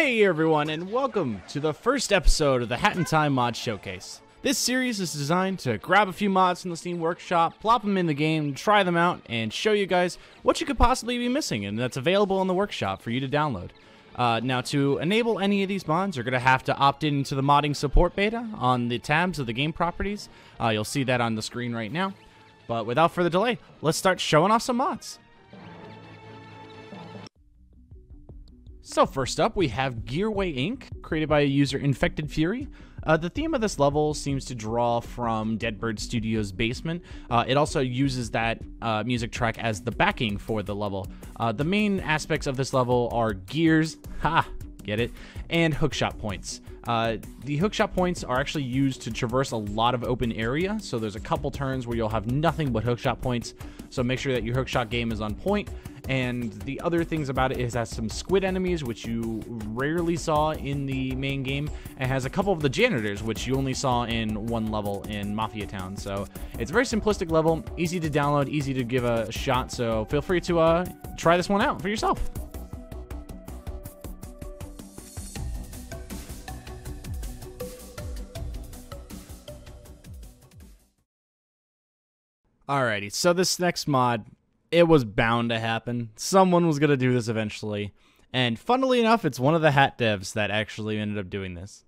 Hey everyone, and welcome to the first episode of the Hat in Time Mod Showcase. This series is designed to grab a few mods from the Steam Workshop, plop them in the game, try them out, and show you guys what you could possibly be missing and that's available in the workshop for you to download. Now, to enable any of these mods, you're going to have to opt into the modding support beta on the tabs of the game properties. You'll see that on the screen right now. But without further delay, let's start showing off some mods. So first up, we have Gearway Inc., created by a user Infected Fury. The theme of this level seems to draw from Deadbird Studios' Basement. It also uses that music track as the backing for the level. The main aspects of this level are gears, get it, and hookshot points. The hookshot points are actually used to traverse a lot of open area, so there's a couple turns where you'll have nothing but hookshot points, so make sure that your hookshot game is on point. And the other things about it is it has some squid enemies, which you rarely saw in the main game, and has a couple of the janitors, which you only saw in one level in Mafia Town. So it's a very simplistic level, easy to download, easy to give a shot, so feel free to try this one out for yourself. Alrighty, so this next mod, it was bound to happen. Someone was going to do this eventually. And funnily enough, it's one of the Hat devs that actually ended up doing this.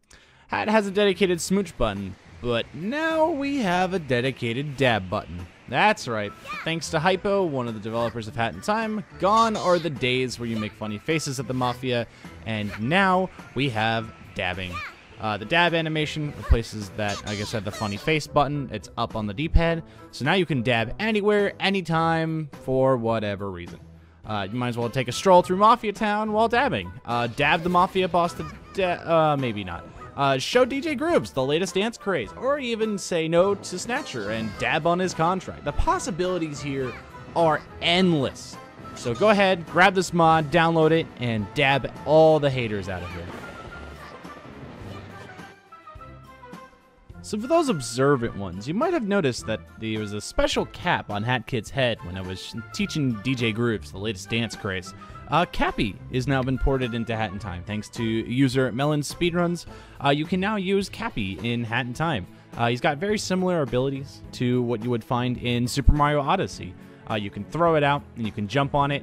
Hat has a dedicated smooch button, but now we have a dedicated dab button. That's right. Thanks to Hypo, one of the developers of Hat in Time, gone are the days where you make funny faces at the Mafia, and now we have dabbing. The dab animation replaces that, like I said, the funny face button. It's up on the D-pad, so now you can dab anywhere, anytime, for whatever reason. You might as well take a stroll through Mafia Town while dabbing. Dab the Mafia boss to maybe not. Show DJ Grooves the latest dance craze, or even say no to Snatcher and dab on his contract. The possibilities here are endless. So go ahead, grab this mod, download it, and dab all the haters out of here. So for those observant ones, you might have noticed that there was a special cap on Hat Kid's head when I was teaching DJ Grooves the latest dance craze. Cappy has now been ported into Hat in Time. Thanks to user Melon's Speedruns, you can now use Cappy in Hat in Time. He's got very similar abilities to what you would find in Super Mario Odyssey. You can throw it out and you can jump on it.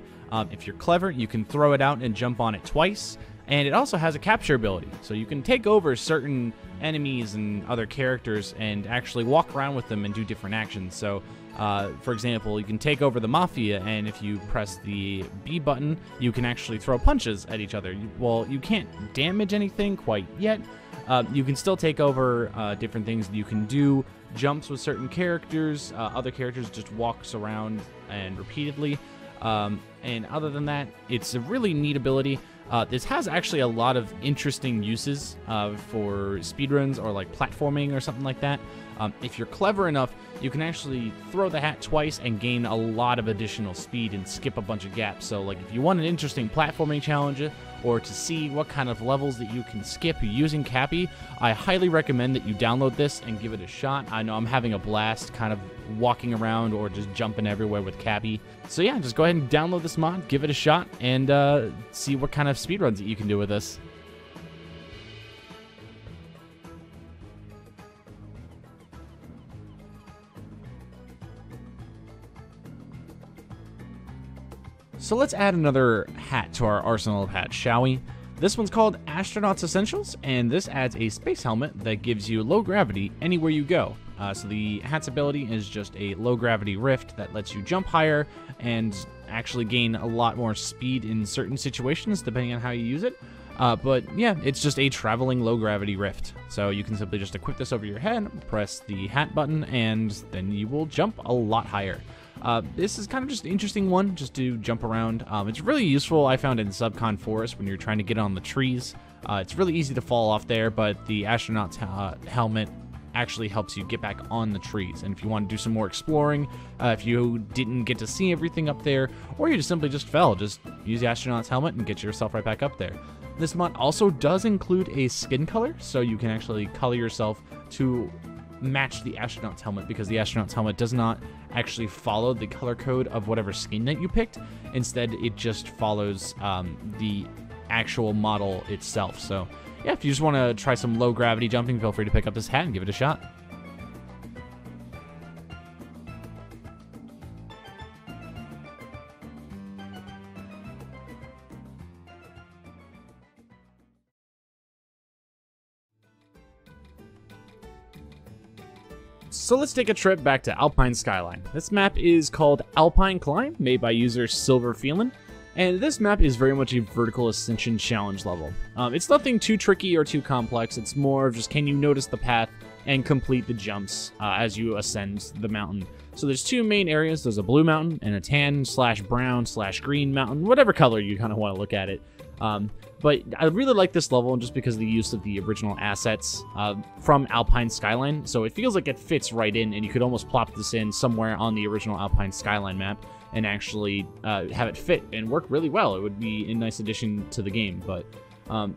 If you're clever, you can throw it out and jump on it twice. And it also has a capture ability, so you can take over certain enemies and other characters and actually walk around with them and do different actions. So, for example, you can take over the Mafia, and if you press the B button, you can actually throw punches at each other. Well, you can't damage anything quite yet. You can still take over different things. You can do jumps with certain characters. Other characters just walks around and repeatedly. And other than that, it's a really neat ability. This has actually a lot of interesting uses for speedruns or like platforming or something like that. If you're clever enough, you can actually throw the hat twice and gain a lot of additional speed and skip a bunch of gaps. So like if you want an interesting platforming challenge or to see what kind of levels that you can skip using Cappy, I highly recommend that you download this and give it a shot. I know I'm having a blast kind of walking around or just jumping everywhere with Cappy. So yeah, just go ahead and download this mod, give it a shot, and see what kind of speedruns that you can do with this. So let's add another hat to our arsenal of hats, shall we? This one's called Astronaut's Essentials, and this adds a space helmet that gives you low gravity anywhere you go. So the hat's ability is just a low gravity rift that lets you jump higher and actually gain a lot more speed in certain situations depending on how you use it. But yeah, it's just a traveling low gravity rift. So you can simply just equip this over your head, press the hat button, and then you will jump a lot higher. This is kind of just an interesting one, just to jump around. It's really useful, I found, in Subcon Forest when you're trying to get on the trees. It's really easy to fall off there, but the astronaut's helmet actually helps you get back on the trees. And if you want to do some more exploring, if you didn't get to see everything up there, or you just simply just fell, just use the astronaut's helmet and get yourself right back up there. This mod also does include a skin color, so you can actually color yourself to match the astronaut's helmet, because the astronaut's helmet does not actually follow the color code of whatever skin that you picked. Instead, it just follows the actual model itself. So yeah, if you just want to try some low gravity jumping, feel free to pick up this hat and give it a shot. So let's take a trip back to Alpine Skyline. This map is called Alpine Climb, made by user Silver Feelin', and this map is very much a vertical ascension challenge level. It's nothing too tricky or too complex, it's more of just can you notice the path and complete the jumps as you ascend the mountain. So there's two main areas, there's a blue mountain and a tan/brown/green mountain, whatever color you kind of want to look at it. But I really like this level just because of the use of the original assets from Alpine Skyline. So it feels like it fits right in, and you could almost plop this in somewhere on the original Alpine Skyline map and actually have it fit and work really well. It would be a nice addition to the game. But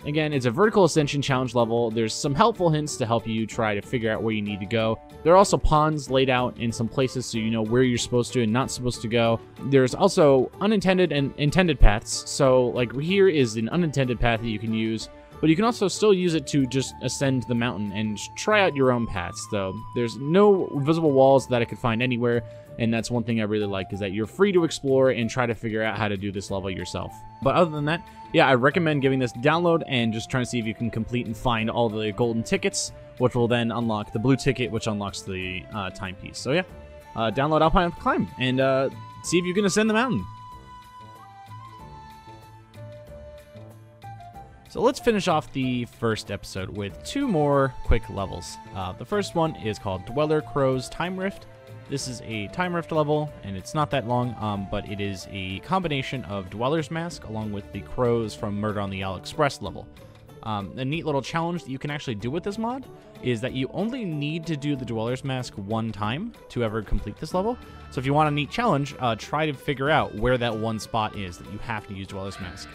again, it's a vertical ascension challenge level. There's some helpful hints to help you try to figure out where you need to go. There are also ponds laid out in some places so you know where you're supposed to and not supposed to go. There's also unintended and intended paths. So like here is an unintended path that you can use, but you can also still use it to just ascend the mountain and try out your own paths, though. There's no visible walls that I could find anywhere, and that's one thing I really like, is that you're free to explore and try to figure out how to do this level yourself. But other than that, yeah, I recommend giving this a download and just trying to see if you can complete and find all the golden tickets, which will then unlock the blue ticket, which unlocks the timepiece. So yeah, download Alpine Climb and see if you can ascend the mountain. So let's finish off the first episode with two more quick levels. The first one is called Dweller Crow's Time Rift. This is a time rift level, and it's not that long, but it is a combination of Dweller's Mask along with the crows from Murder on the Owl Express level. A neat little challenge that you can actually do with this mod is that you only need to do the Dweller's Mask one time to ever complete this level. So if you want a neat challenge, try to figure out where that one spot is that you have to use Dweller's Mask.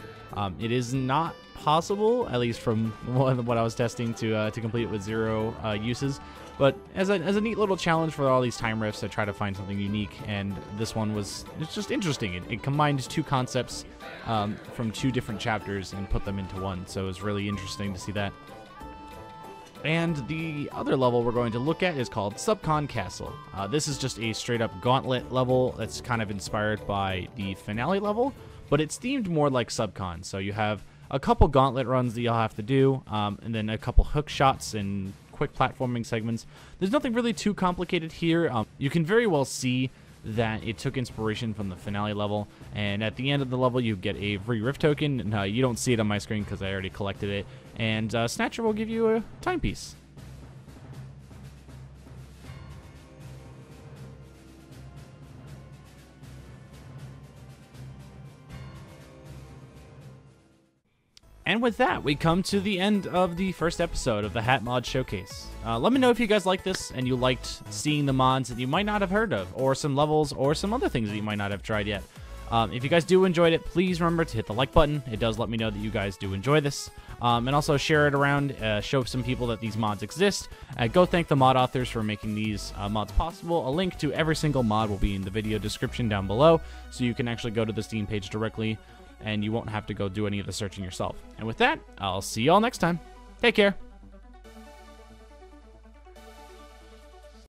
It is not possible, at least from what I was testing, to complete it with 0 uses. But as a neat little challenge for all these time rifts, I try to find something unique, and this one it's just interesting. It combined two concepts from 2 different chapters and put them into one, so it was really interesting to see that. And the other level we're going to look at is called Subcon Castle. This is just a straight-up gauntlet level that's kind of inspired by the finale level, but it's themed more like Subcon. So you have a couple gauntlet runs that you'll have to do, and then a couple hook shots and quick platforming segments. There's nothing really too complicated here. You can very well see that it took inspiration from the finale level, and at the end of the level you get a free rift token. And, you don't see it on my screen because I already collected it, and Snatcher will give you a timepiece. And with that, we come to the end of the first episode of the Hat Mod Showcase. Let me know if you guys liked this and you liked seeing the mods that you might not have heard of, or some levels, or some other things that you might not have tried yet. If you guys do enjoy it, please remember to hit the like button. It does let me know that you guys do enjoy this. And also share it around, show some people that these mods exist. Go thank the mod authors for making these mods possible. A link to every single mod will be in the video description down below, so you can actually go to the Steam page directly, and you won't have to go do any of the searching yourself. And with that, I'll see y'all next time. Take care.